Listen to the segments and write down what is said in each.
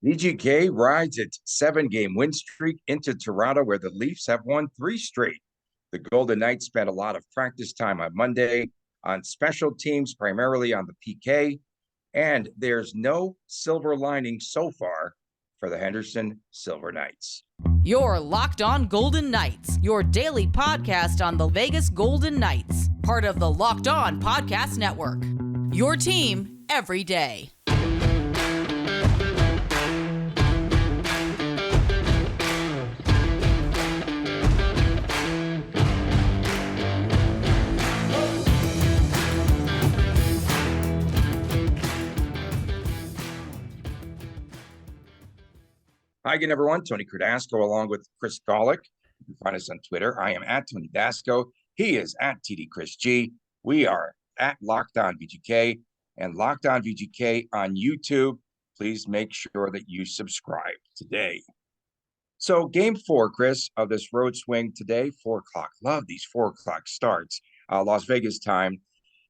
VGK rides its 7-game win streak into Toronto, where the Leafs have won 3 straight. The Golden Knights spent a lot of practice time on Monday on special teams, primarily on the PK, and there's no silver lining so far for the Henderson Silver Knights. You're Locked On Golden Knights, your daily podcast on the Vegas Golden Knights, part of the Locked On Podcast Network. Your team every day. Hi again, everyone. Tony Cardasco along with Chris Golick. You can find us on Twitter. I am at Tony Dasco. He is at TD Chris G. We are at Locked On VGK and Locked On VGK on YouTube. Please make sure that you subscribe today. So game 4, Chris, of this road swing today, 4 o'clock. Love these 4 o'clock starts, Las Vegas time.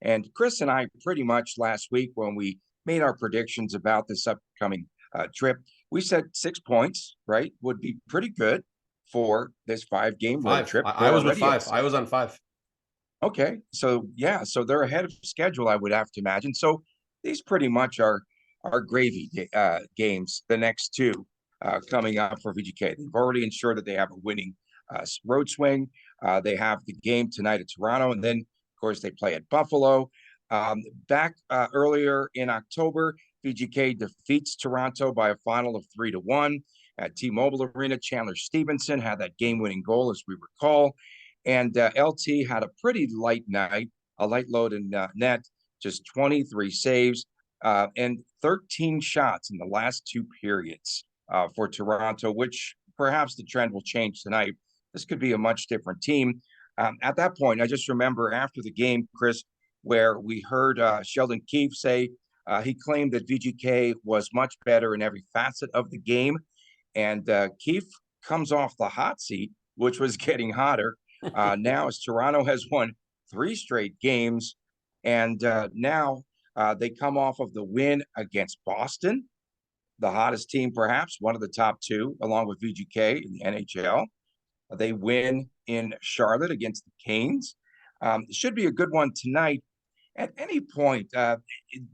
And Chris and I pretty much last week when we made our predictions about this upcoming trip, we said 6 points, right, would be pretty good for this 5-game road trip. I was with 5. I was on 5. Okay. So, yeah. So they're ahead of schedule, I would have to imagine. So these pretty much are gravy games, the next 2 coming up for VGK. They've already ensured that they have a winning road swing. They have the game tonight at Toronto. And then, of course, they play at Buffalo. Back earlier in October, VGK defeats Toronto by a final of 3-1 at T-Mobile Arena. Chandler Stevenson had that game-winning goal, as we recall. And LT had a pretty light night, a light load in net, just 23 saves and 13 shots in the last 2 periods for Toronto, which perhaps the trend will change tonight. This could be a much different team. At that point, I just remember after the game, Chris, where we heard Sheldon Keefe say he claimed that VGK was much better in every facet of the game. And Keefe comes off the hot seat, which was getting hotter. Now as Toronto has won 3 straight games. And now they come off of the win against Boston, the hottest team, perhaps one of the top 2, along with VGK in the NHL. They win in Charlotte against the Canes. It should be a good one tonight. At any point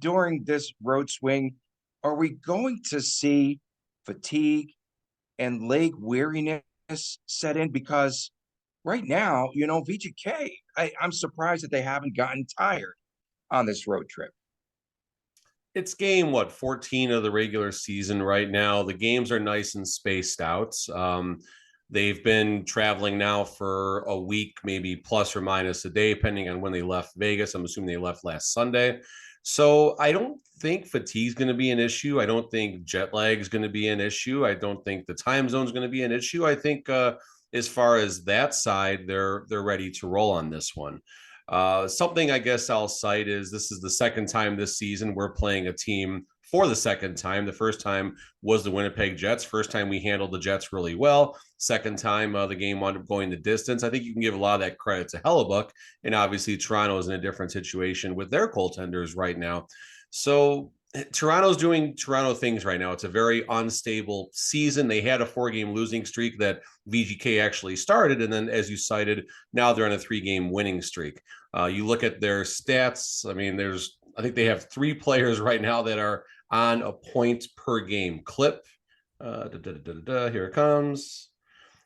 during this road swing, are we going to see fatigue and leg weariness set in? Because right now, VGK, I'm surprised that they haven't gotten tired on this road trip. It's game, 14 of the regular season right now. The games are nice and spaced out. They've been traveling now for a week, maybe plus or minus a day, depending on when they left Vegas. I'm assuming they left last Sunday. So I don't think fatigue is going to be an issue. I don't think jet lag is going to be an issue. I don't think the time zone is going to be an issue. I think as far as that side, they're ready to roll on this one. Something I guess I'll cite is this is the second time this season we're playing a team for the second time. The first time was the Winnipeg Jets. First time we handled the Jets really well. Second time the game wound up going the distance. I think you can give a lot of that credit to Hellebuck. And obviously Toronto is in a different situation with their goaltenders right now. So Toronto's doing Toronto things right now. It's a very unstable season. They had a 4-game losing streak that VGK actually started. And then, as you cited, now they're on a 3-game winning streak. You look at their stats. I mean, I think they have 3 players right now that are on a point per game clip. Here it comes.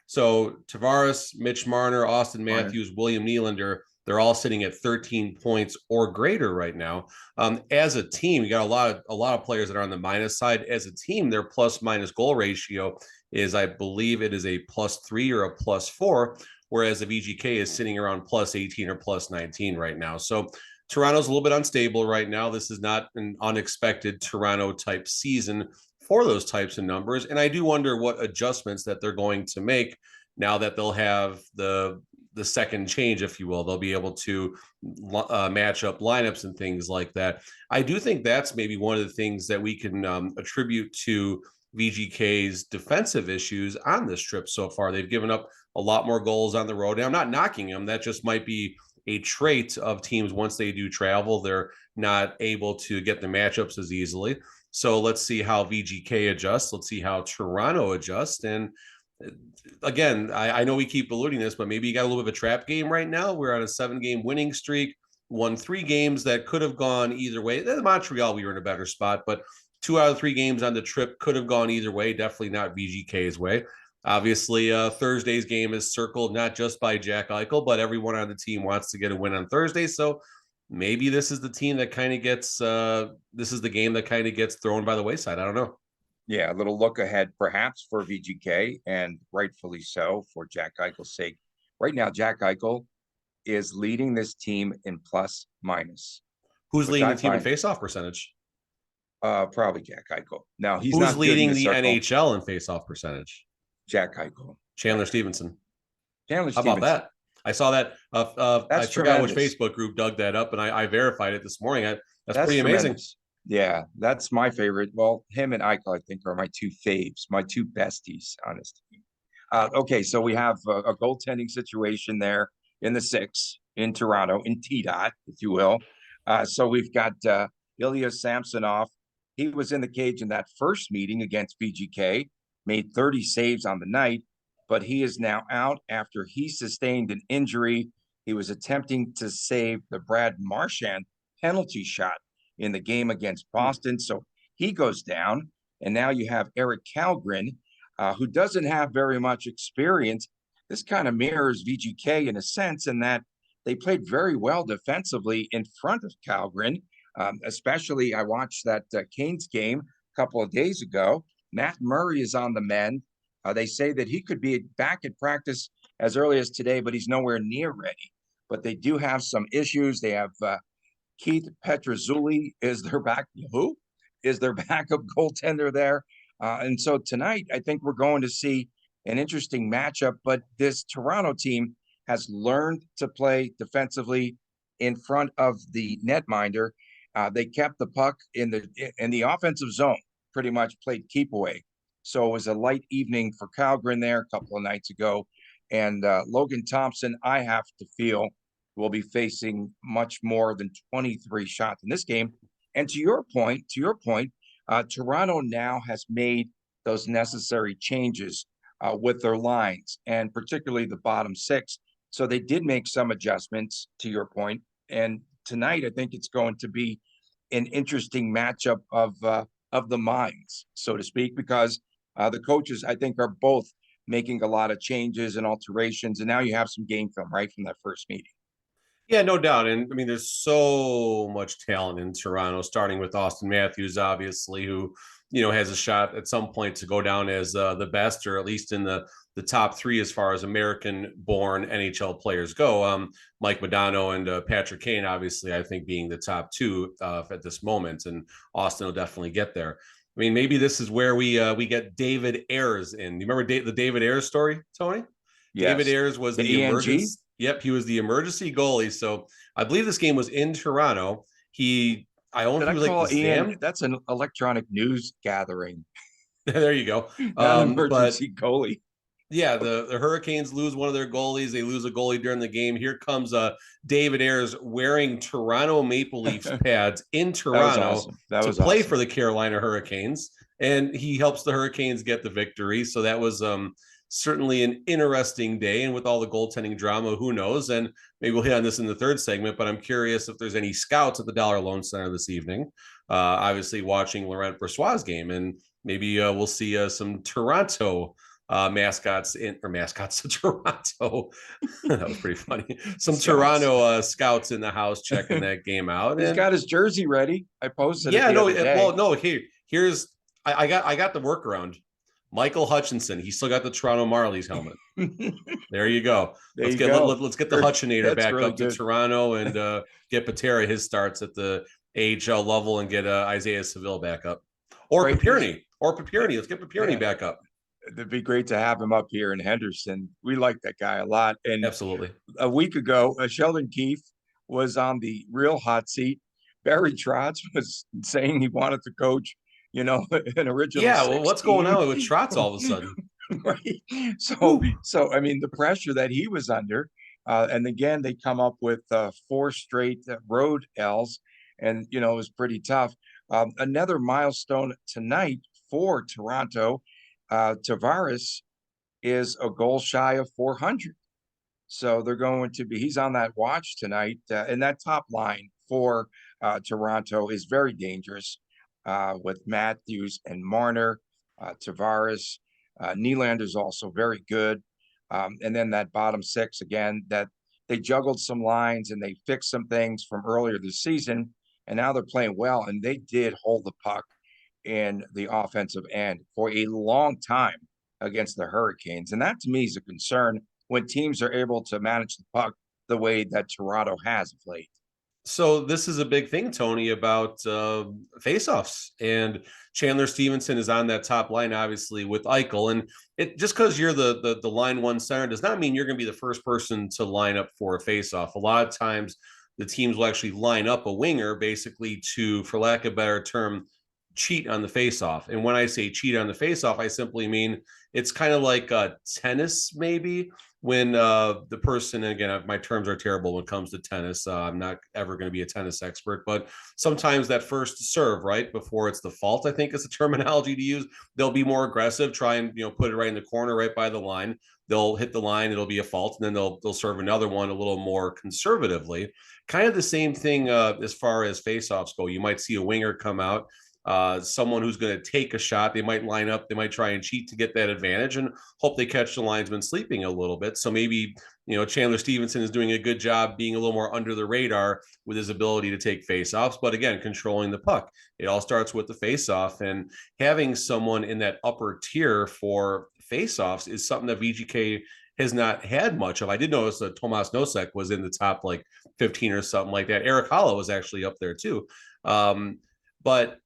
So Tavares, Mitch Marner, Austin Matthews, William Nylander, they're all sitting at 13 points or greater right now. As a team, you got a lot of players that are on the minus side. As a team, their plus-minus goal ratio is, I believe it is a +3 or a +4, whereas the VGK is sitting around +18 or +19 right now. So Toronto's a little bit unstable right now. This is not an unexpected Toronto-type season for those types of numbers. And I do wonder what adjustments that they're going to make now that they'll have the second change, if you will. They'll be able to match up lineups and things like that. I do think that's maybe one of the things that we can attribute to VGK's defensive issues on this trip so far. They've given up a lot more goals on the road. And I'm not knocking them. That just might be a trait of teams once they do travel. They're not able to get the matchups as easily. So let's see how VGK adjusts. Let's see how Toronto adjusts. And again, I know we keep alluding this, but maybe you got a little bit of a trap game right now. We're on a 7-game winning streak, won 3 games that could have gone either way. In Montreal, we were in a better spot, but 2 out of 3 games on the trip could have gone either way. Definitely not VGK's way. Obviously, Thursday's game is circled not just by Jack Eichel, but everyone on the team wants to get a win on Thursday. So maybe this is the team that kind of gets, this is the game that kind of gets thrown by the wayside. I don't know. Yeah, a little look ahead perhaps for VGK, and rightfully so for Jack Eichel's sake. Right now, Jack Eichel is leading this team in plus minus. Who's leading the team in faceoff percentage? Probably Jack Eichel. Now he's Who's not leading the NHL in faceoff percentage? Jack Eichel. Chandler Stevenson. How about that? I saw that. I forgot which Facebook group dug that up, and I verified it this morning. That's pretty amazing. Yeah, that's my favorite. Well, him and Eichel, I think, are my 2 faves, my 2 besties, honestly. Okay, so we have a goaltending situation there in the 6 in Toronto, in T-Dot, if you will. So we've got Ilya Samsonov. He was in the cage in that first meeting against VGK, made 30 saves on the night, but he is now out after he sustained an injury. He was attempting to save the Brad Marchand penalty shot in the game against Boston. So he goes down. And now you have Eric Kalgren, who doesn't have very much experience. This kind of mirrors VGK in a sense, in that they played very well defensively in front of Kalgren. Especially, I watched that Canes game a couple of days ago. Matt Murray is on the mend. They say that he could be back at practice as early as today, but he's nowhere near ready. But they do have some issues. They have Keith Petrozzulli is their backup goaltender there. And so tonight, I think we're going to see an interesting matchup. But this Toronto team has learned to play defensively in front of the netminder. They kept the puck in the offensive zone, pretty much played keep away. So it was a light evening for Kalgren there a couple of nights ago. And Logan Thompson, I have to feel, will be facing much more than 23 shots in this game. And to your point, Toronto now has made those necessary changes with their lines, and particularly the bottom 6. So they did make some adjustments, to your point. And tonight, I think it's going to be an interesting matchup of the minds, so to speak, because the coaches, I think, are both making a lot of changes and alterations. And now you have some game film, right, from that first meeting. Yeah, no doubt. And I mean, there's so much talent in Toronto, starting with Austin Matthews, obviously, who, has a shot at some point to go down as the best, or at least in the top 3 as far as American-born NHL players go. Mike Modano and Patrick Kane, obviously, I think being the top 2 at this moment, and Austin will definitely get there. I mean, maybe this is where we get David Ayres in. You remember the David Ayres story, Tony? Yes. David Ayres was the emergency. Yep, he was the emergency goalie. So I believe this game was in Toronto. I don't know if he was like Ian, that's an electronic news gathering. There you go. Emergency goalie. Yeah, the Hurricanes lose one of their goalies. They lose a goalie during the game. Here comes David Ayres wearing Toronto Maple Leafs pads in Toronto to play for the Carolina Hurricanes. And he helps the Hurricanes get the victory. So that was certainly an interesting day. And with all the goaltending drama, who knows? And maybe we'll hit on this in the third segment, but I'm curious if there's any scouts at the Dollar Loan Center this evening. Obviously watching Laurent Brossois' game, and maybe we'll see some Toronto mascots to Toronto. That was pretty funny. Some scouts. Toronto scouts in the house checking that game out. He's got his jersey ready. I posted. Yeah, here's I got the workaround. Michael Hutchinson. He still got the Toronto Marlies helmet. There you go. Let's get the Hutchinator back really up to Toronto and get Patera his starts at the AHL level and get Isaiah Seville back up. Or Papirny. Let's get Papirny back up. It'd be great to have him up here in Henderson. We like that guy a lot. And absolutely. A week ago, Sheldon Keefe was on the real hot seat. Barry Trotz was saying he wanted to coach, an original. Yeah, well, what's going on with Trotz all of a sudden? Right. So I mean, the pressure that he was under, and again, they come up with 4 straight road L's, and it was pretty tough. Another milestone tonight for Toronto. Tavares is a goal shy of 400. So they're going to be, he's on that watch tonight. And that top line for Toronto is very dangerous with Matthews and Marner, Tavares. Nylander's also very good. And then that bottom six, again, that they juggled some lines and they fixed some things from earlier this season. And now they're playing well. And they did hold the puck in the offensive end for a long time against the Hurricanes. And that to me is a concern when teams are able to manage the puck the way that Toronto has of late. So this is a big thing, Tony, about faceoffs, and Chandler Stevenson is on that top line, obviously with Eichel, and it just because you're the line one center does not mean you're going to be the first person to line up for a faceoff. A lot of times, the teams will actually line up a winger basically to, for lack of a better term, cheat on the faceoff. And when I say cheat on the faceoff, I simply mean it's kind of like tennis, maybe, when the person, and again, my terms are terrible when it comes to tennis. I'm not ever going to be a tennis expert, but sometimes that first serve, right before it's the fault, I think is the terminology to use. They'll be more aggressive, try and put it right in the corner, right by the line. They'll hit the line, it'll be a fault, and then they'll serve another one a little more conservatively. Kind of the same thing as far as faceoffs go. You might see a winger come out, someone who's going to take a shot. They might line up, they might try and cheat to get that advantage and hope they catch the linesman sleeping a little bit. So maybe, Chandler Stevenson is doing a good job being a little more under the radar with his ability to take faceoffs, but again, controlling the puck. It all starts with the faceoff, and having someone in that upper tier for faceoffs is something that VGK has not had much of. I did notice that Tomas Nosek was in the top like 15 or something like that. Eric Holla was actually up there too. But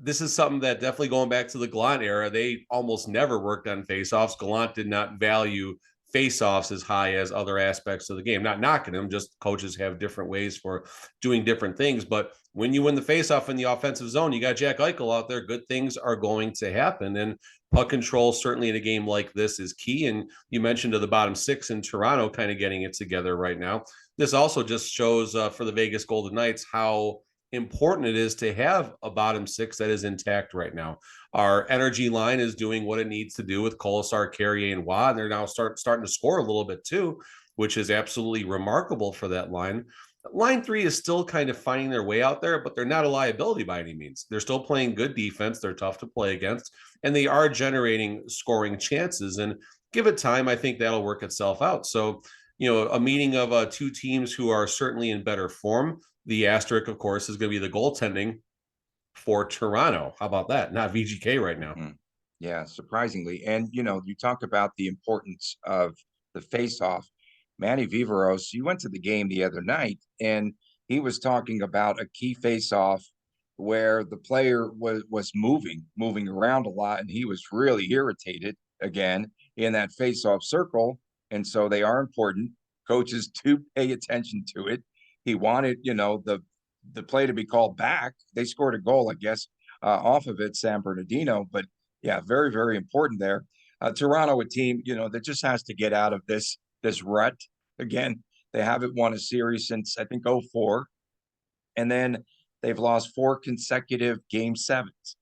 this is something that definitely going back to the Gallant era, they almost never worked on faceoffs. Gallant did not value faceoffs as high as other aspects of the game. Not knocking them, just coaches have different ways for doing different things. But when you win the faceoff in the offensive zone, you got Jack Eichel out there, good things are going to happen. And puck control, certainly in a game like this, is key. And you mentioned to the bottom six in Toronto kind of getting it together right now. This also just shows for the Vegas Golden Knights how important it is to have a bottom six that is intact right now. Our energy line is doing what it needs to do with Colasar, Carrier, and Watt, and they're now starting to score a little bit too, which is absolutely remarkable for that line. Line three is still kind of finding their way out there, but they're not a liability by any means. They're still playing good defense. They're tough to play against, and they are generating scoring chances. And give it time, I think that'll work itself out. So, a meeting of two teams who are certainly in better form. The asterisk, of course, is going to be the goaltending for Toronto. How about that? Not VGK right now. Yeah, surprisingly. And, you talk about the importance of the face-off. Manny Viveros, you went to the game the other night, and he was talking about a key face-off where the player was moving around a lot, and he was really irritated, again, in that face-off circle. And so they are important. Coaches do pay attention to it. He wanted, the play to be called back. They scored a goal, I guess, off of it, San Bernardino. But yeah, very, very important there. Toronto, a team, that just has to get out of this rut. Again, they haven't won a series since, I think, 2004. And then they've lost 4 consecutive game sevens.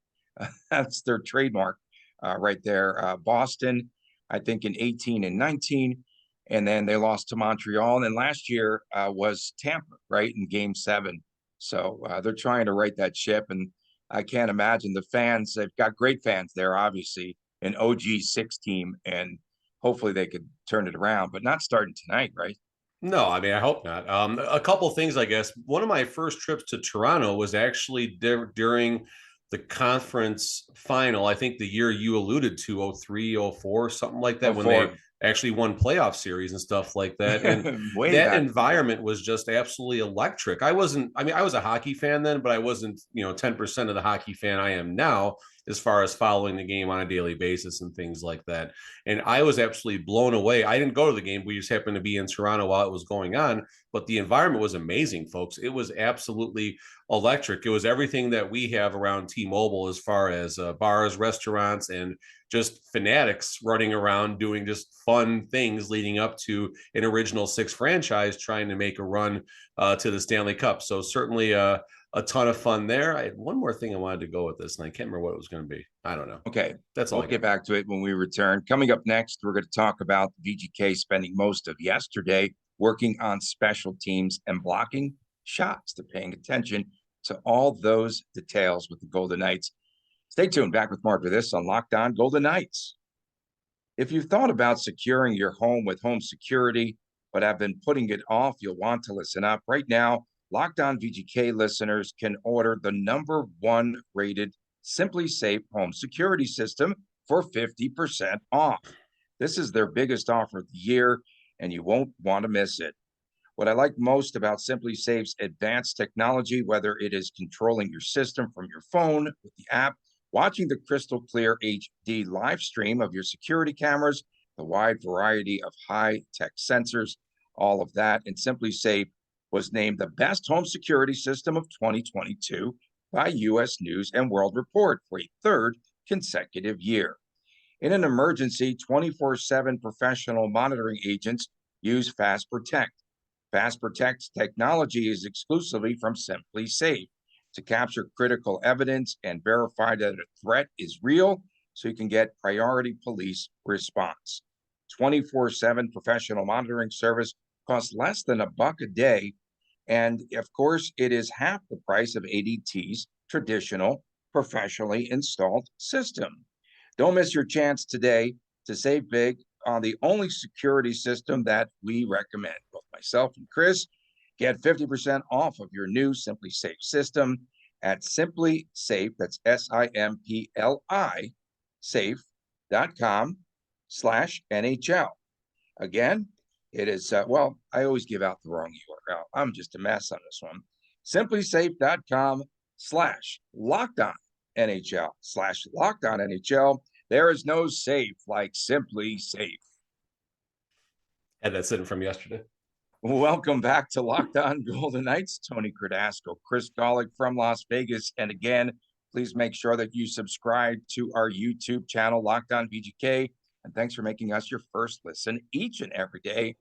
That's their trademark right there. Boston, I think, in 18 and 19. And then they lost to Montreal. And then last year was Tampa, right, in game 7. So they're trying to right that ship. And I can't imagine the fans. They've got great fans there, obviously, an OG6 team. And hopefully they could turn it around, but not starting tonight, right? No, I mean, I hope not. A couple of things, I guess. One of my first trips to Toronto was actually during the conference final. I think the year you alluded to, 03, 04, something like that, when they actually won playoff series and stuff like that. And that environment was just absolutely electric. I was a hockey fan then, but I wasn't, 10% of the hockey fan I am now, as far as following the game on a daily basis and things like that. And I was absolutely blown away. I didn't go to the game. We just happened to be in Toronto while it was going on, but the environment was amazing, folks. It was absolutely electric. It was everything that we have around T-Mobile as far as bars, restaurants, and just fanatics running around doing just fun things leading up to an original 6 franchise trying to make a run to the Stanley Cup. So certainly a a ton of fun there. I had one more thing I wanted to go with this, and I can't remember what it was going to be. I don't know. Okay. That's all We'll I get got. back to it when we return. Coming up next, we're going to talk about VGK spending most of yesterday working on special teams and blocking shots, to paying attention to all those details with the Golden Knights. Stay tuned. Back with more of this on Locked On Golden Knights. If you've thought about securing your home with home security, but have been putting it off, you'll want to listen up. Right now, Locked On VGK listeners can order the #1 rated Simply Safe home security system for 50% off. This is their biggest offer of the year, and you won't want to miss it. What I like most about Simply Safe's advanced technology, whether it is controlling your system from your phone with the app, watching the crystal clear HD live stream of your security cameras, the wide variety of high-tech sensors, all of that, and Simply Safe was named the best home security system of 2022 by U.S. News and World Report for a third consecutive year. In an emergency, 24/7 professional monitoring agents use Fast Protect. Fast Protect technology is exclusively from Simply Safe to capture critical evidence and verify that a threat is real so you can get priority police response. 24/7 professional monitoring service costs less than $1 a day. And of course, it is half the price of ADT's traditional professionally installed system. Don't miss your chance today to save big on the only security system that we recommend. Both myself and Chris get 50% off of your new Simply Safe system at Simply Safe. That's SIMPLI safe.com/NHL. Again, it is, well, I always give out the wrong URL. I'm just a mess on this one. simplysafe.com/LockedOnNHL. There is no safe like Simply Safe. Had that sitting from yesterday. Welcome back to Locked On Golden Knights. Tony Cardasco, Chris Golick from Las Vegas. And again, please make sure that you subscribe to our YouTube channel, Locked On VGK. And thanks for making us your first listen each and every day.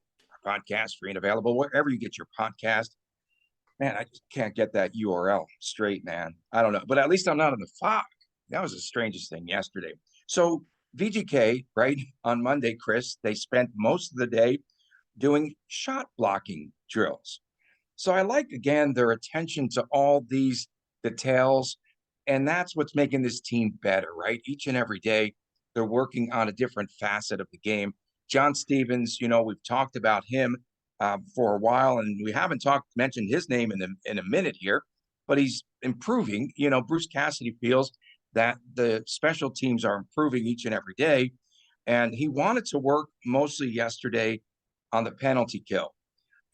Our podcast free and available wherever you get your podcast. Man, I just can't get that URL straight, man. I don't know, but at least I'm not in the fog. That was the strangest thing yesterday. So VGK, right, on Monday, Chris, they spent most of the day doing shot blocking drills. So I like, again, their attention to all these details. And that's what's making this team better, right? Each and every day, they're working on a different facet of the game. John Stevens, we've talked about him for a while, and we haven't mentioned his name in a minute here, but he's improving. Bruce Cassidy feels that the special teams are improving each and every day. And he wanted to work mostly yesterday on the penalty kill.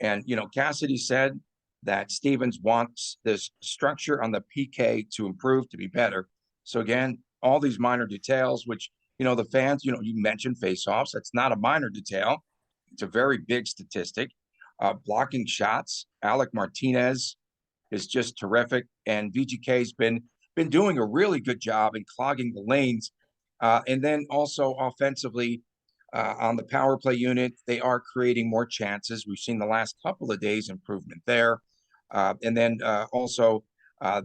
And, Cassidy said that Stevens wants this structure on the PK to improve, to be better. So again, all these minor details, which, the fans, you mentioned faceoffs. That's not a minor detail. It's a very big statistic. Blocking shots. Alec Martinez is just terrific. And VGK's been doing a really good job in clogging the lanes. And then also offensively, on the power play unit, they are creating more chances. We've seen the last couple of days improvement there. And then also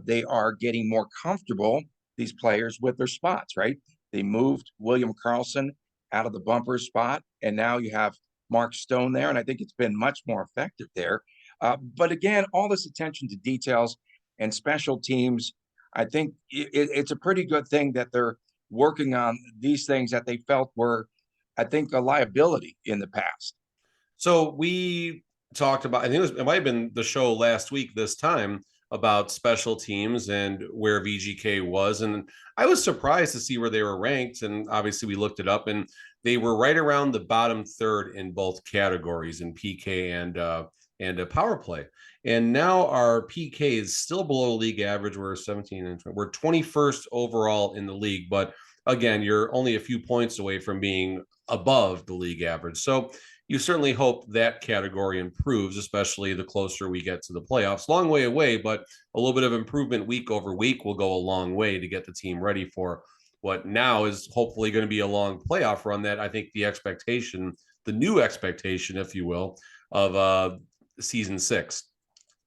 they are getting more comfortable, these players, with their spots, right? They moved William Karlsson out of the bumper spot, and now you have Mark Stone there, and I think it's been much more effective there. But again, all this attention to details and special teams, I think it's a pretty good thing that they're working on these things that they felt were, I think, a liability in the past. So we talked about, I think it might have been the show last week this time, about special teams and where VGK was. And I was surprised to see where they were ranked. And obviously we looked it up, and they were right around the bottom third in both categories, in PK and a power play. And now our PK is still below league average. We're 17 and 20. We're 21st overall in the league. But again, you're only a few points away from being above the league average. So you certainly hope that category improves, especially the closer we get to the playoffs. Long way away, but a little bit of improvement week over week will go a long way to get the team ready for what now is hopefully going to be a long playoff run. That I think the expectation, the new expectation, if you will, of season 6.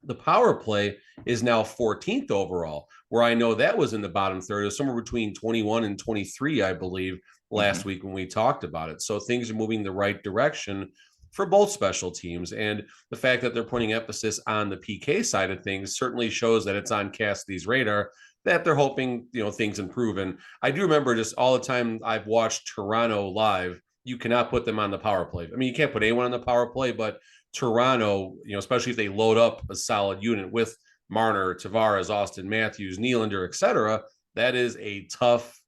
The power play is now 14th overall, where I know that was in the bottom third. It was somewhere between 21 and 23, I believe, last week when we talked about it. So things are moving the right direction for both special teams. And the fact that they're putting emphasis on the PK side of things certainly shows that it's on Cassidy's radar, that they're hoping, things improve. And I do remember just all the time I've watched Toronto live, you cannot put them on the power play. I mean, you can't put anyone on the power play, but Toronto, especially if they load up a solid unit with Marner, Tavares, Austin Matthews, Nylander, etc., that is a tough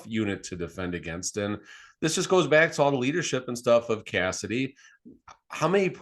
unit to defend against. And this just goes back to all the leadership and stuff of Cassidy. How many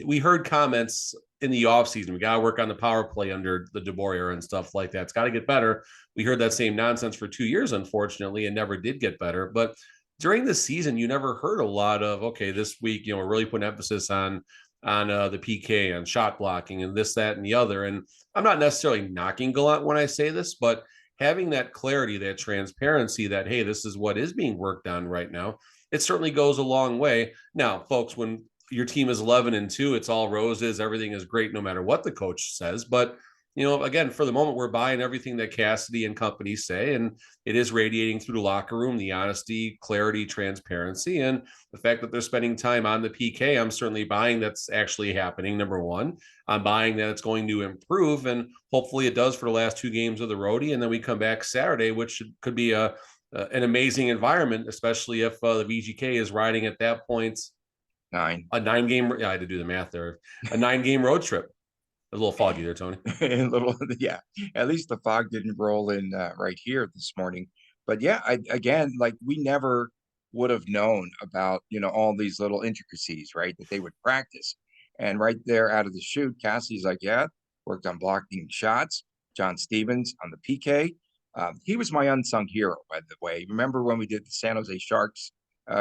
we heard comments in the offseason, we got to work on the power play under the DeBoer era and stuff like that. It's got to get better. We heard that same nonsense for 2 years, unfortunately, and never did get better. But during the season, you never heard a lot of, okay, this week, we're really putting emphasis on the PK, on shot blocking, and this, that, and the other. And I'm not necessarily knocking Gallant when I say this, but having that clarity, that transparency, that, hey, this is what is being worked on right now, it certainly goes a long way. Now, folks, when your team is 11-2, it's all roses, everything is great no matter what the coach says. But again, for the moment, we're buying everything that Cassidy and company say, and it is radiating through the locker room, the honesty, clarity, transparency, and the fact that they're spending time on the PK. I'm certainly buying that's actually happening, number one. I'm buying that it's going to improve, and hopefully it does for the last 2 games of the roadie, and then we come back Saturday, which could be an amazing environment, especially if the VGK is riding at that point a 9-game. Yeah, I had to do the math there. A 9-game road trip. A little foggy there, Tony. Yeah. At least the fog didn't roll in right here this morning. But yeah, again, like we never would have known about all these little intricacies, right? That they would practice, and right there out of the chute, Cassie's like, yeah, worked on blocking shots. John Stevens on the PK. He was my unsung hero, by the way. Remember when we did the San Jose Sharks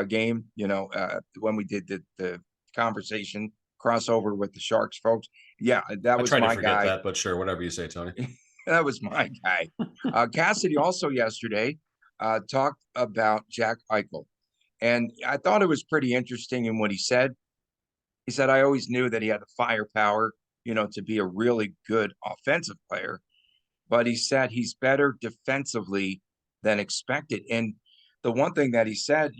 game? When we did the conversation crossover with the Sharks folks. Yeah, that was my guy. I tried to forget that, but sure, whatever you say, Tony. That was my guy. Cassidy also yesterday talked about Jack Eichel, and I thought it was pretty interesting in what he said. He said, I always knew that he had the firepower, to be a really good offensive player, but he said he's better defensively than expected. And the one thing that he said,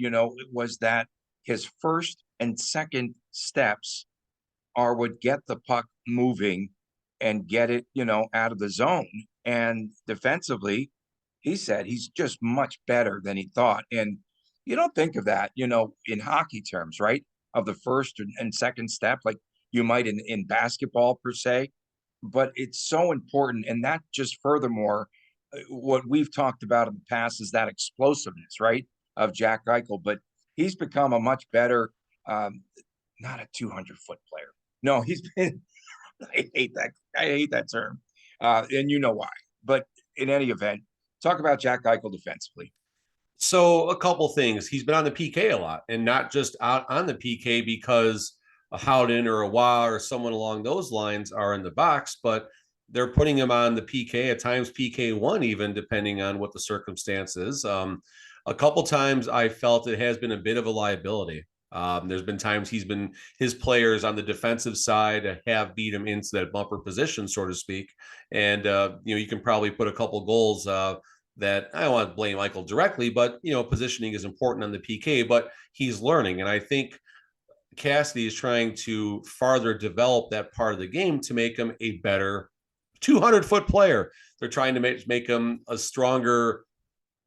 was that his first and second steps are what get the puck moving and get it, out of the zone. And defensively, he said he's just much better than he thought. And you don't think of that, in hockey terms, right? Of the first and second step, like you might in basketball per se. But it's so important. And that just furthermore, what we've talked about in the past is that explosiveness, right, of Jack Eichel. But he's become a much better, not a 200-foot player. No, he's been. I hate that term, and you know why. But in any event, talk about Jack Eichel defensively. So a couple things. He's been on the PK a lot, and not just out on the PK because a Howden or a Wah or someone along those lines are in the box, but they're putting him on the PK, at times PK1 even, depending on what the circumstances. A couple times I felt it has been a bit of a liability. There's been times his players on the defensive side have beat him into that bumper position, so to speak. And, you can probably put a couple goals that I don't want to blame Michael directly, but, positioning is important on the PK, but he's learning. And I think Cassidy is trying to farther develop that part of the game to make him a better 200-foot player. They're trying to make him a stronger,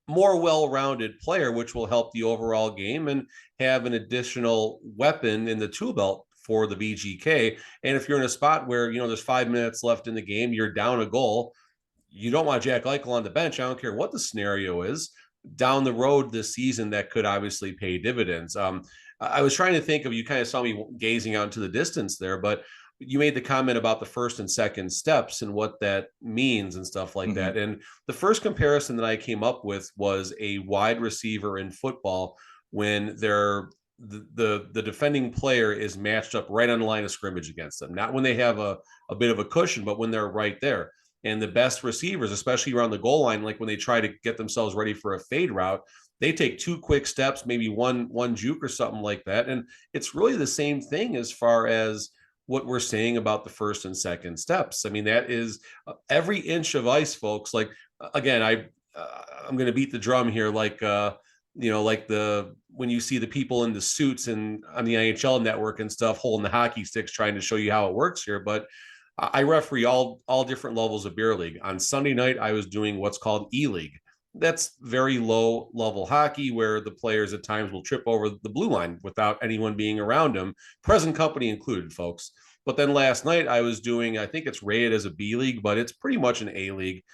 more well-rounded player, which will help the overall game and have an additional weapon in the tool belt for the VGK. And if you're in a spot where, there's 5 minutes left in the game, you're down a goal, you don't want Jack Eichel on the bench. I don't care what the scenario is. Down the road this season, that could obviously pay dividends. I was trying to think of, you kind of saw me gazing out into the distance there, but you made the comment about the first and second steps and what that means and stuff like that. And the first comparison that I came up with was a wide receiver in football when the defending player is matched up right on the line of scrimmage against them. Not when they have a bit of a cushion, but when they're right there. And the best receivers, especially around the goal line, like when they try to get themselves ready for a fade route, they take 2 quick steps, maybe one juke or something like that. And it's really the same thing as far as what we're saying about the first and second steps. I mean, that is every inch of ice, folks. Like, again, I'm going to beat the drum here, like like the when you see the people in the suits and on the NHL network and stuff holding the hockey sticks trying to show you how it works here. But I referee all different levels of beer league. On Sunday night, I was doing what's called E-League. That's very low level hockey where the players at times will trip over the blue line without anyone being around them, present company included, folks. But then last night I was doing, I think it's rated as a B league, but it's pretty much an A league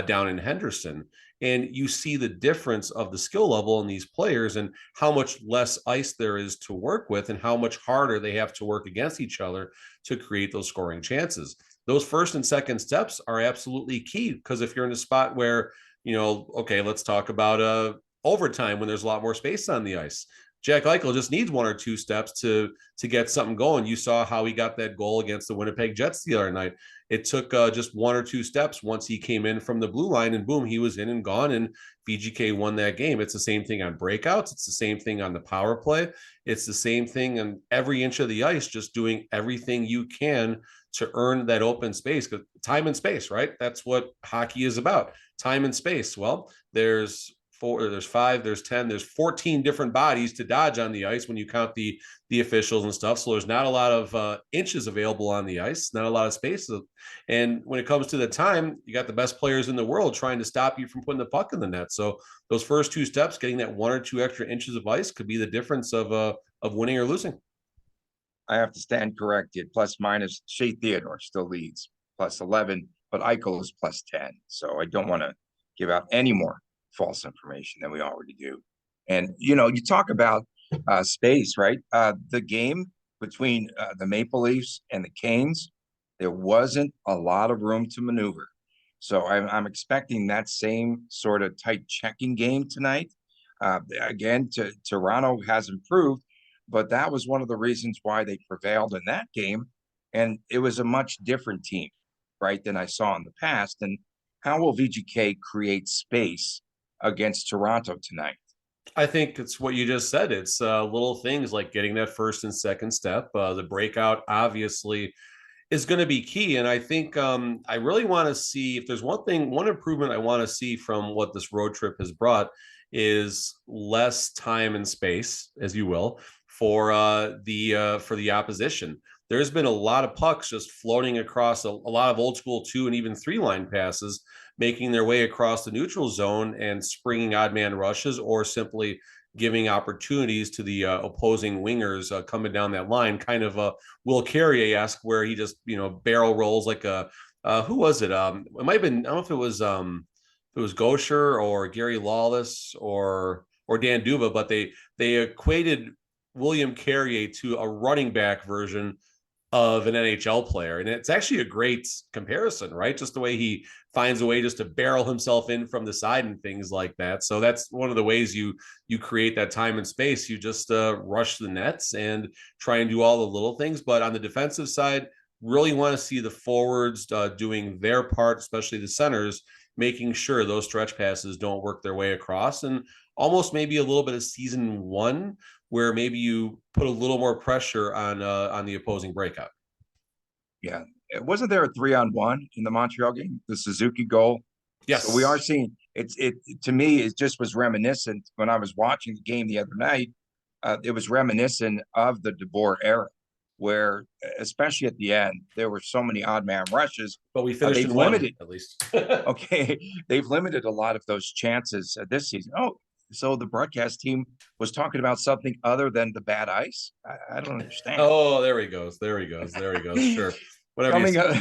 down in Henderson. And you see the difference of the skill level in these players and how much less ice there is to work with and how much harder they have to work against each other to create those scoring chances. Those first and second steps are absolutely key because if you're in a spot where, okay, let's talk about overtime when there's a lot more space on the ice. Jack Eichel just needs one or two steps to get something going. You saw how he got that goal against the Winnipeg Jets the other night. It took just one or two steps once he came in from the blue line, and boom, he was in and gone, and VGK won that game. It's the same thing on breakouts. It's the same thing on the power play. It's the same thing on every inch of the ice, just doing everything you can to earn that open space. Because time and space, right? That's what hockey is about. Time and space. Well, there's 4, there's 5, there's 10, there's 14 different bodies to dodge on the ice when you count the officials and stuff. So there's not a lot of inches available on the ice, not a lot of space. And when it comes to the time, you got the best players in the world trying to stop you from putting the puck in the net. So those first two steps, getting that 1 or 2 extra inches of ice could be the difference of winning or losing. I have to stand corrected. Plus minus Shea Theodore still leads plus 11, but Eichel is plus 10. So I don't want to give out any more false information than we already do. And, you talk about space, right? The game between the Maple Leafs and the Canes, there wasn't a lot of room to maneuver. So I'm expecting that same sort of tight checking game tonight. Again, Toronto has improved, but that was one of the reasons why they prevailed in that game. And it was a much different team, right, than I saw in the past. And how will VGK create space against Toronto tonight? I think it's what you just said. It's little things like getting that first and second step. The breakout obviously is going to be key. And I think I really want to see if there's one improvement I want to see from what this road trip has brought is less time and space, as you will, for the opposition. There's been a lot of pucks just floating across a lot of old school 2 and even 3 line passes, making their way across the neutral zone and springing odd man rushes or simply giving opportunities to the opposing wingers coming down that line, kind of a Will Carrier-esque where he just, barrel rolls like a, who was it? It might've been, I don't know if it was Gaucher or Gary Lawless or Dan Duva, but they equated William Carrier to a running back version of an NHL player. And it's actually a great comparison, right? Just the way he finds a way just to barrel himself in from the side and things like that. So that's one of the ways you create that time and space. You just rush the nets and try and do all the little things. But on the defensive side, really want to see the forwards doing their part, especially the centers, making sure those stretch passes don't work their way across, and almost maybe a little bit of season 1 where maybe you put a little more pressure on the opposing breakout. Yeah. Wasn't there a 3-on-1 in the Montreal game, the Suzuki goal? Yes. So we are seeing it to me, it just was reminiscent when I was watching the game the other night. It was reminiscent of the DeBoer era, where especially at the end, there were so many odd man rushes. But we finished in limited, at least. Okay. They've limited a lot of those chances this season. Oh, so the broadcast team was talking about something other than the bad ice. I don't understand. Oh, there he goes. Sure. Whatever. Coming up,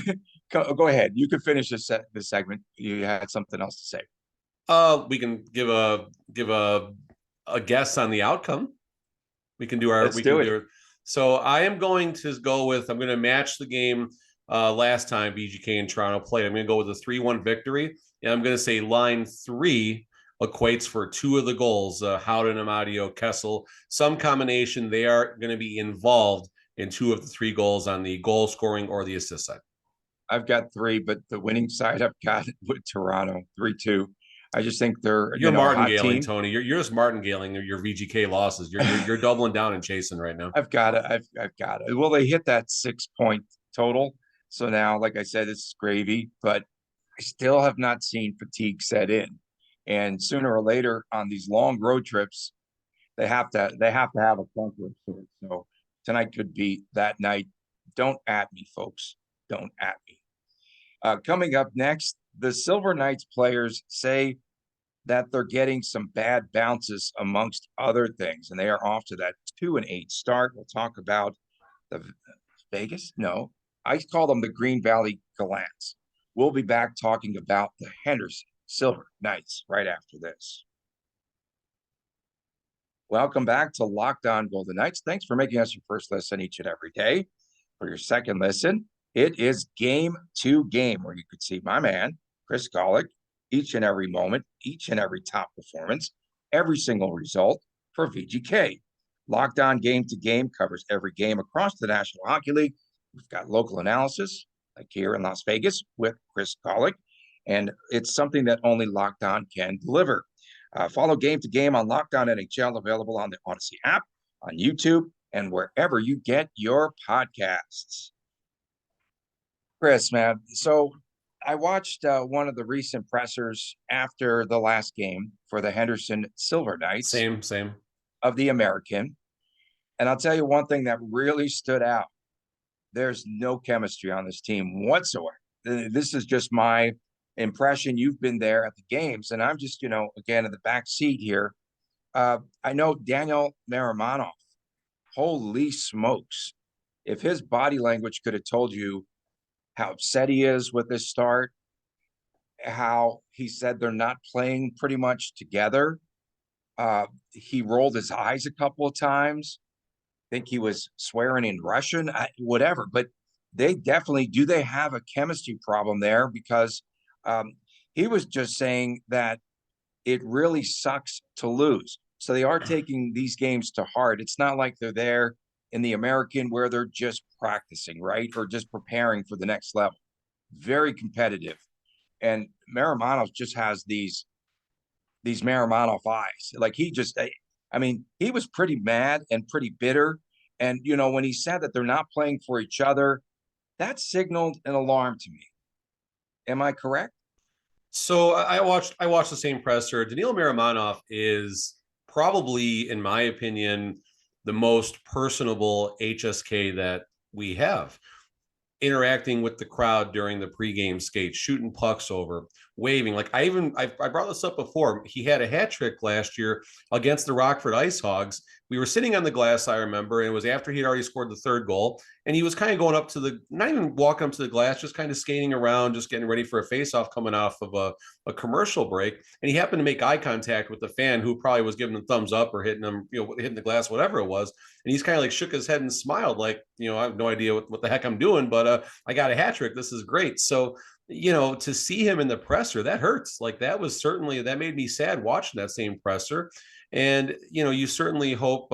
go ahead. You can finish this segment. You had something else to say. We can give a guess on the outcome. We can do our. Let's do it. So I am going to go with. I'm going to match the game last time VGK and Toronto played. I'm going to go with a 3-1 victory, and I'm going to say line 3 equates for 2 of the goals. Howden, Amadio, Kessel, some combination. They are going to be involved in 2 of the 3 goals on the goal scoring or the assist side. I've got 3, but the winning side I've got with Toronto 3-2. I just think they're, You're a hot martingaling, team. Tony. You're just martingaling your VGK losses. You're doubling down and chasing right now. I've got it. I've got it. Well, they hit that 6-point total. So now, like I said, it's gravy, but I still have not seen fatigue set in. And sooner or later on these long road trips, they have to have a bunker of sorts. So tonight could be that night. Don't at me, folks. Don't at me. Coming up next, the Silver Knights players say that they're getting some bad bounces amongst other things, and they are off to that 2-8 start. We'll talk about the Vegas. No, I call them the Green Valley Gallants. We'll be back talking about the Henderson Silver Knights right after this. Welcome back to Locked On Golden Knights. Thanks for making us your first listen each and every day. For your second listen, it is Game to Game, where you could see my man, Chris Golick, each and every moment, each and every top performance, every single result for VGK. Locked On Game to Game covers every game across the National Hockey League. We've got local analysis, like here in Las Vegas with Chris Golick, and it's something that only Locked On can deliver. Follow Game to Game on Locked On NHL, available on the Odyssey app, on YouTube, and wherever you get your podcasts. Chris, man, so I watched one of the recent pressers after the last game for the Henderson Silver Knights. Same. Of the American. And I'll tell you one thing that really stood out. There's no chemistry on this team whatsoever. This is just my impression. You've been there at the games, and I'm just, again, in the back seat here. I know Daniel Marimanov, holy smokes. If his body language could have told you how upset he is with this start, how he said they're not playing pretty much together. He rolled his eyes a couple of times. I think he was swearing in Russian, whatever. But they definitely, do they have a chemistry problem there? Because he was just saying that it really sucks to lose. So they are taking these games to heart. It's not like they're there in the American where they're just practicing, right? Or just preparing for the next level. Very competitive. And Marimanov just has these Marimanov eyes. Like he was pretty mad and pretty bitter. And, when he said that they're not playing for each other, that signaled an alarm to me. Am I correct? So I watched the same presser. Daniil Marimanov is probably, in my opinion, the most personable HSK that we have. Interacting with the crowd during the pregame skate, shooting pucks over, waving. Like I brought this up before. He had a hat trick last year against the Rockford Ice Hogs. We were sitting on the glass, I remember, and it was after he'd already scored the third goal. And he was kind of going up to not even walking up to the glass, just kind of skating around, just getting ready for a face-off coming off of a commercial break. And he happened to make eye contact with the fan who probably was giving him thumbs up or hitting him, hitting the glass, whatever it was. And he's kind of like shook his head and smiled like, I have no idea what the heck I'm doing, but I got a hat trick. This is great. So, to see him in the presser, that hurts. Like that made me sad watching that same presser. And, you certainly hope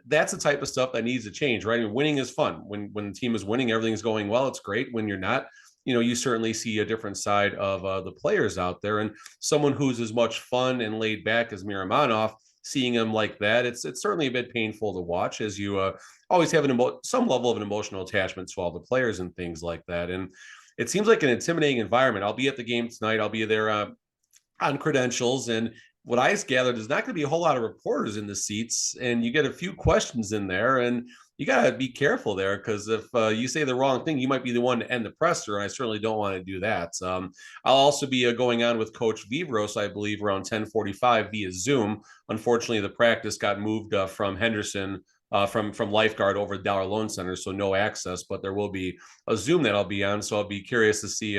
that's the type of stuff that needs to change, right? I mean, winning is fun. When the team is winning, everything's going well. It's great. When you're not, you certainly see a different side of the players out there. And someone who's as much fun and laid back as Marimanov, seeing him like that, it's certainly a bit painful to watch, as you always have some level of an emotional attachment to all the players and things like that. And it seems like an intimidating environment. I'll be at the game tonight. I'll be there on credentials, and what I gathered is not going to be a whole lot of reporters in the seats, and you get a few questions in there, and you got to be careful there, because if you say the wrong thing, you might be the one to end the presser, and I certainly don't want to do that. I'll also be going on with Coach Vivros, I believe, around 10:45 via Zoom. Unfortunately, the practice got moved from Henderson, from Lifeguard over the Dollar Loan Center, so no access, but there will be a Zoom that I'll be on, so I'll be curious to see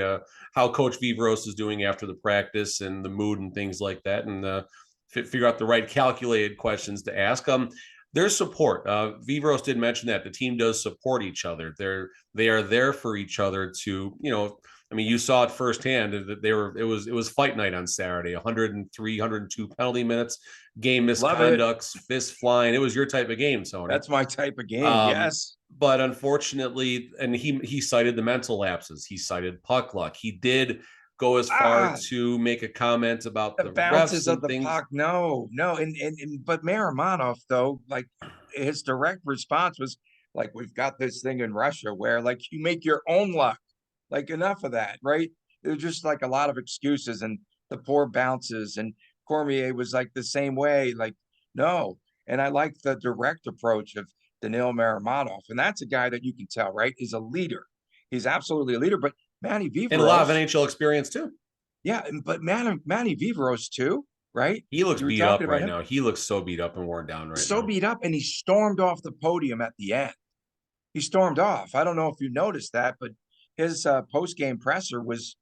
how Coach Vivros is doing after the practice and the mood and things like that, and figure out the right calculated questions to ask. There's support. Vivros did mention that the team does support each other. They are there for each other to, you saw it firsthand that it was fight night on Saturday. 103, 102 penalty minutes, game misconducts, fist flying. It was your type of game, Tony. That's my type of game. Yes. But unfortunately, and he cited the mental lapses. He cited puck luck. He did go as far Ah, to make a comment about the the bounces refs of and the things? puck. No, no. But Maramonov, though, like his direct response was like, we've got this thing in Russia where like you make your own luck. Like enough of that, right? It was just like a lot of excuses and the poor bounces. And Cormier was like the same way, like, no. And I like the direct approach of Danil Maramonov. And that's a guy that you can tell, right, is a leader. He's absolutely a leader. But Manny And a lot of Viveros, NHL experience too. yeah, but Manny Viveros too, right? He looks You were beat talking up about right him, now. He looks so beat up and worn down right so now. beat up, and he stormed off the podium at the end. He stormed off. I don't know if you noticed that, but his post game presser was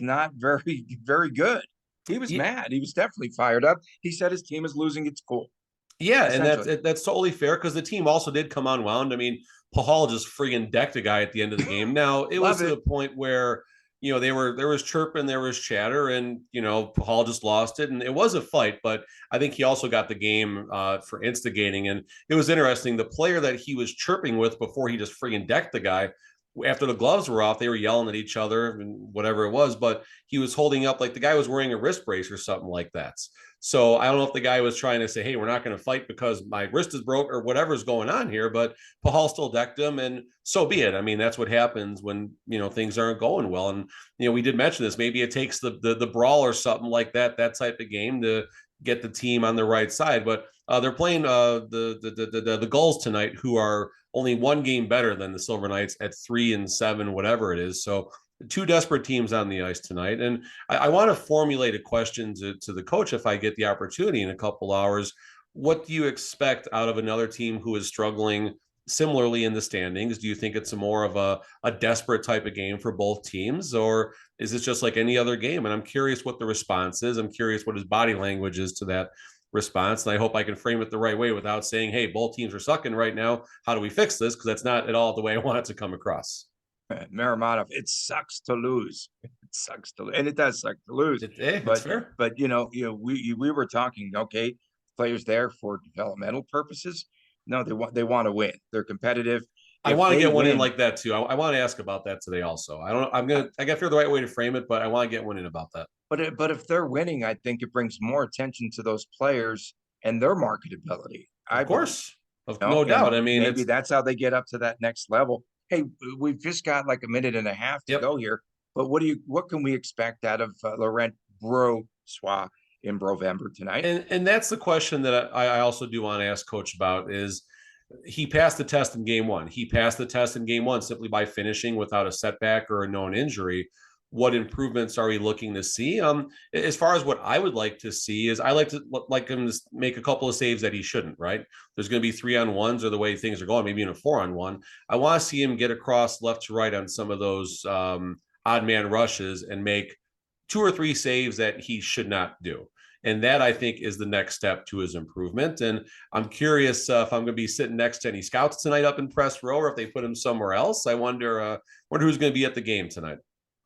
not very very good. He was Yeah, mad. He was definitely fired up. He said his team is losing its cool. yeah, and Essentially, that's totally fair because the team also did come unwound. I mean, Pahal just friggin' decked a guy at the end of the game. Now it was love to it. the point where there was chirping, there was chatter, and Pahal just lost it, and it was a fight. But I think he also got the game for instigating, and it was interesting. The player that he was chirping with before he just friggin' decked the guy. After the gloves were off, they were yelling at each other and whatever it was, but he was holding up like the guy was wearing a wrist brace or something like that. So I don't know if the guy was trying to say, "Hey, we're not going to fight because my wrist is broke" or whatever's going on here. But Pahal still decked him, and so be it. I mean, that's what happens when things aren't going well. And we did mention this. Maybe it takes the brawl or something like that type of game to get the team on the right side. But they're playing the Gulls tonight, who are only one game better than the Silver Knights at 3-7, whatever it is. So two desperate teams on the ice tonight. And I want to formulate a question to the coach if I get the opportunity in a couple hours. What do you expect out of another team who is struggling similarly in the standings? Do you think it's more of a desperate type of game for both teams, or is this just like any other game? And I'm curious what the response is. I'm curious what his body language is to that response. And I hope I can frame it the right way without saying, hey, both teams are sucking right now. How do we fix this? Because that's not at all the way I want it to come across. Maramonov, it sucks to lose. It sucks to, and it does suck to lose. It's fair. But we were talking. Okay, players there for developmental purposes. No, they want to win. They're competitive. I If want to they get one in win, like that too. I want to ask about that today also. I got to figure the right way to frame it, but I want to get one in about that. but if they're winning, I think it brings more attention to those players and their marketability. I Of believe, course, of no and doubt. I mean, maybe it's that's how they get up to that next level. Hey, we've just got like a minute and a half to yep. go here, but what can we expect out of Laurent Brossoit in November tonight? And that's the question that I also do want to ask Coach about is he passed the test in game one. He passed the test in game one simply by finishing without a setback or a known injury. What improvements are we looking to see? As far as what I would like to see is I like him to make a couple of saves that he shouldn't, right? There's going to be 3-on-1s or the way things are going, maybe in a 4-on-1. I want to see him get across left to right on some of those odd man rushes and make 2 or 3 saves that he should not do. And that, I think, is the next step to his improvement. And I'm curious if I'm going to be sitting next to any scouts tonight up in press row, or if they put him somewhere else. I wonder who's going to be at the game tonight.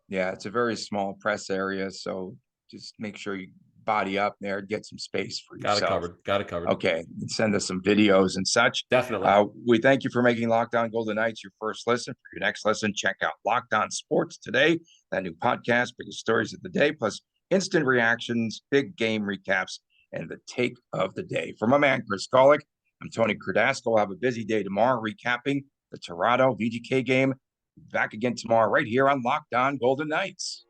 Yeah, it's a very small press area, so just make sure you body up there, get some space for yourself. Got it covered. Okay, send us some videos and such. Definitely. We thank you for making Locked On Golden Knights your first listen. For your next listen, check out Locked On Sports Today, that new podcast, biggest stories of the day, plus instant reactions, big game recaps, and the take of the day. For my man, Chris Golick, I'm Tony Cardasco. We'll have a busy day tomorrow recapping the Toronto VGK game. Back again tomorrow right here on Locked On Golden Knights.